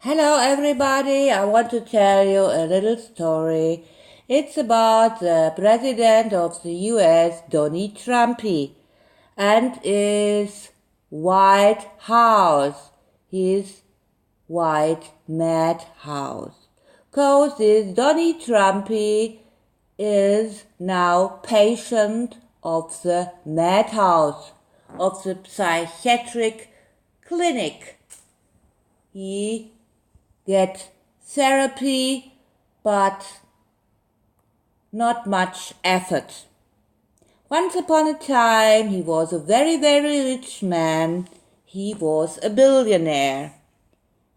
Hello everybody, I want to tell you a little story. It's about the president of the US, Donald Trump, and his White House, his white madhouse. Cause this Donald Trump is now patient of the madhouse, of the psychiatric clinic. He get therapy, but not much effort. Once upon a time, he was a very, very rich man. He was a billionaire.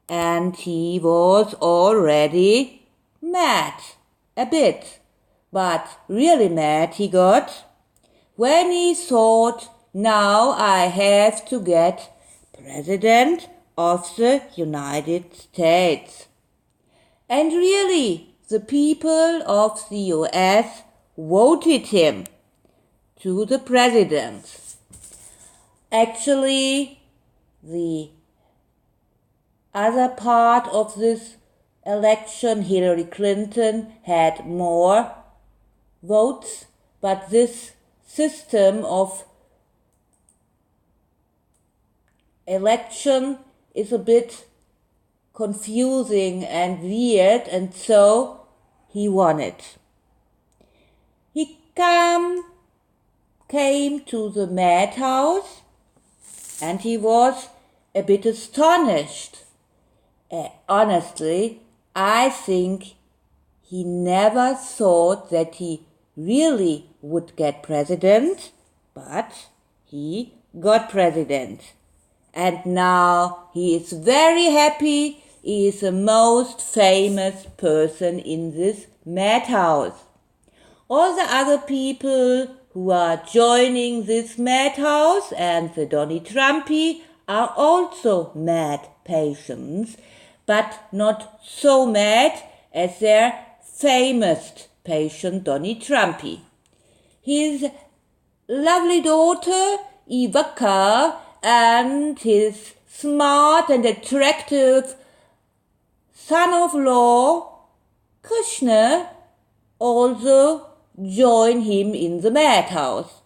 And he was already mad. A bit. But really mad he got when he thought, now I have to get president of the United States. And really, the people of the US voted him to the president. Actually, the other part of this election, Hillary Clinton had more votes, but this system of election is a bit confusing and weird, and so he won it. He came to the madhouse and he was a bit astonished. Honestly, I think he never thought that he really would get president, but he got president. And now he is very happy. He is the most famous person in this madhouse. All the other people who are joining this madhouse and the Donald Trumpy are also mad patients, but not so mad as their famous patient Donald Trumpy. His lovely daughter Ivanka and his smart and attractive son-in-law, Krishna, also join him in the madhouse.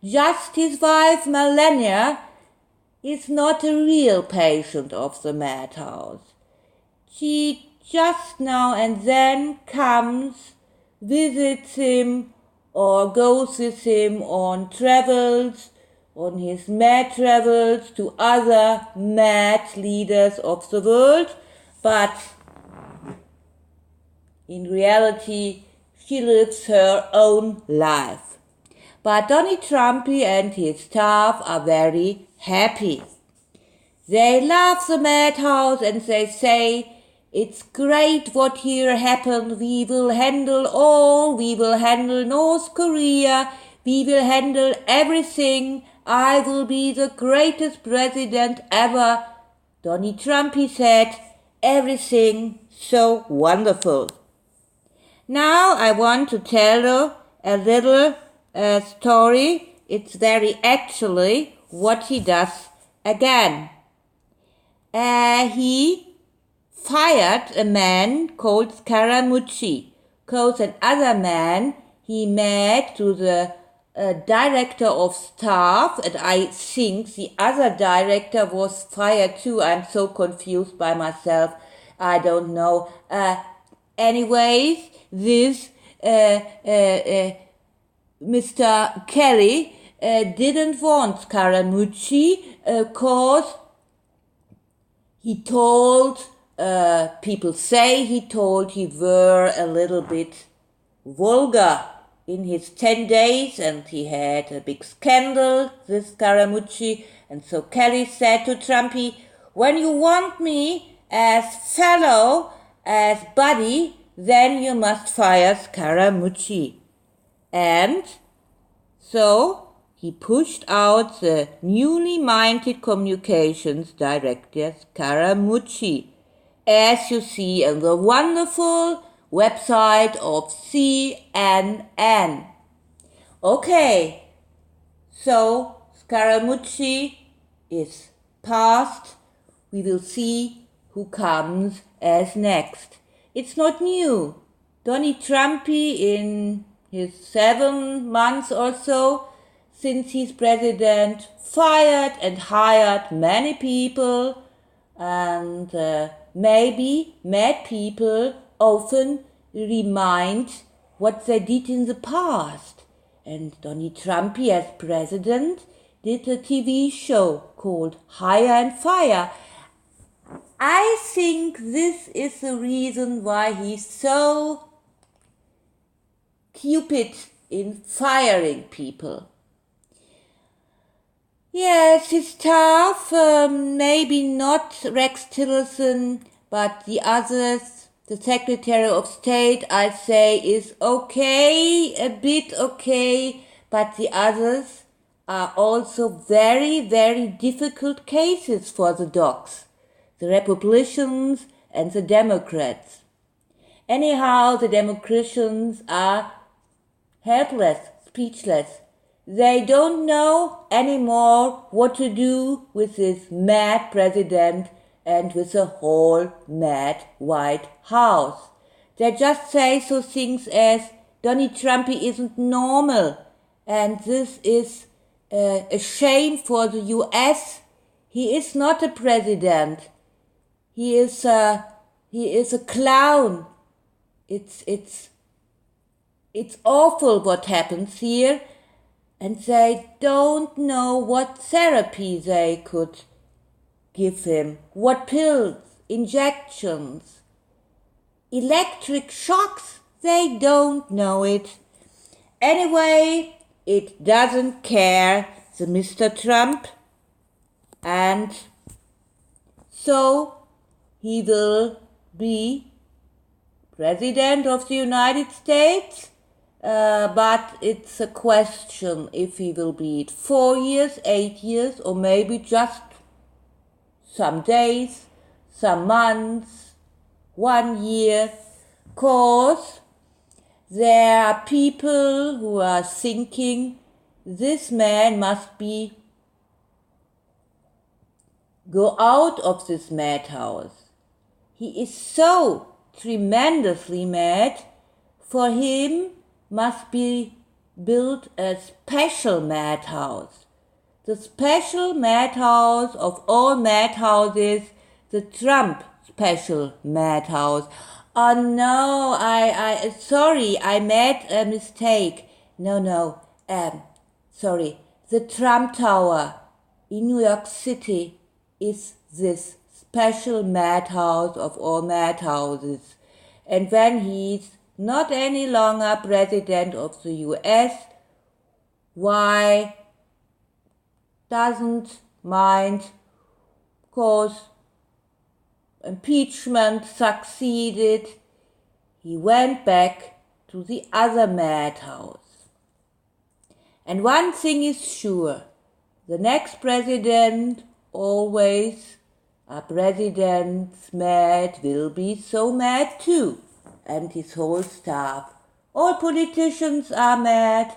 Just his wife, Melania, is not a real patient of the madhouse. She just now and then comes, visits him, or goes with him on travels, on his mad travels to other mad leaders of the world, but in reality she lives her own life. But Donald Trump and his staff are very happy. They love the madhouse and they say, it's great what here happened, we will handle all, we will handle North Korea, we will handle everything. I will be the greatest president ever. Donald Trump, he said, everything so wonderful. Now I want to tell you a little story. It's very actually what he does again. He fired a man called Scaramucci, called another man he met to the director of staff, and I think the other director was fired too. I'm so confused by myself. I don't know. Anyways, this Mr. Kelly didn't want Scaramucci cause he told, people say he told he were a little bit vulgar in his 10 days, and he had a big scandal, this Scaramucci. And so Kelly said to Trumpy, when you want me as fellow, as buddy, then you must fire Scaramucci. And so he pushed out the newly minted communications director Scaramucci, as you see in the wonderful website of CNN. Okay, so Scaramucci is past. We will see who comes as next. It's not new. Donald Trump, in his 7 months or so since he's president, fired and hired many people, and maybe mad people often remind what they did in the past. And Donald Trump, as president, did a TV show called Hire and Fire. I think this is the reason why he's so cupid in firing people. Yes, his staff, maybe not Rex Tillerson, but the others, the Secretary of State, I say, is okay, a bit okay, but the others are also very, very difficult cases for the dogs, the Republicans and the Democrats. Anyhow, the Democrats are helpless, speechless. They don't know anymore what to do with this mad president and with the whole mad White House. They just say so things as Donald Trump isn't normal, and this is a shame for the US. He is not a president. He is a clown. It's awful what happens here. And they don't know what therapy they could give him, what pills, injections, electric shocks, they don't know it. Anyway, it doesn't care, the Mr. Trump, and so he will be President of the United States. But it's a question if he will be it 4 years, 8 years, or maybe just some days, some months, 1 year. 'Cause there are people who are thinking this man must go out of this madhouse. He is so tremendously mad. For him must be built a special madhouse. The special madhouse of all madhouses, the Trump special madhouse. Oh no, sorry, I made a mistake. No, sorry. The Trump Tower in New York City is this special madhouse of all madhouses. And when he's not any longer president of the US, why doesn't mind, cause impeachment succeeded, he went back to the other madhouse. And one thing is sure, the next president always, a president's mad will be so mad too. And his whole staff. All politicians are mad,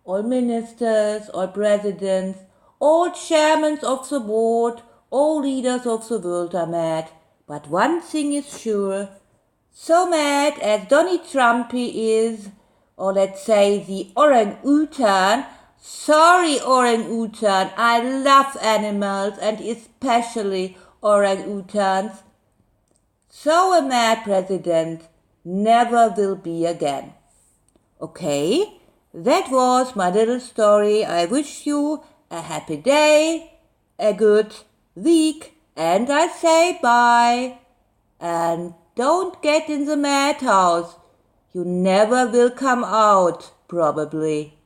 all ministers, all presidents, all chairmen of the board, all leaders of the world are mad. But one thing is sure, so mad as Donald Trump is, or let's say the orang-utan, sorry orang-utan, I love animals and especially orang-utans, so a mad president never will be again. Okay, that was my little story. I wish you a happy day, a good week, and I say bye. And don't get in the madhouse. You never will come out, probably.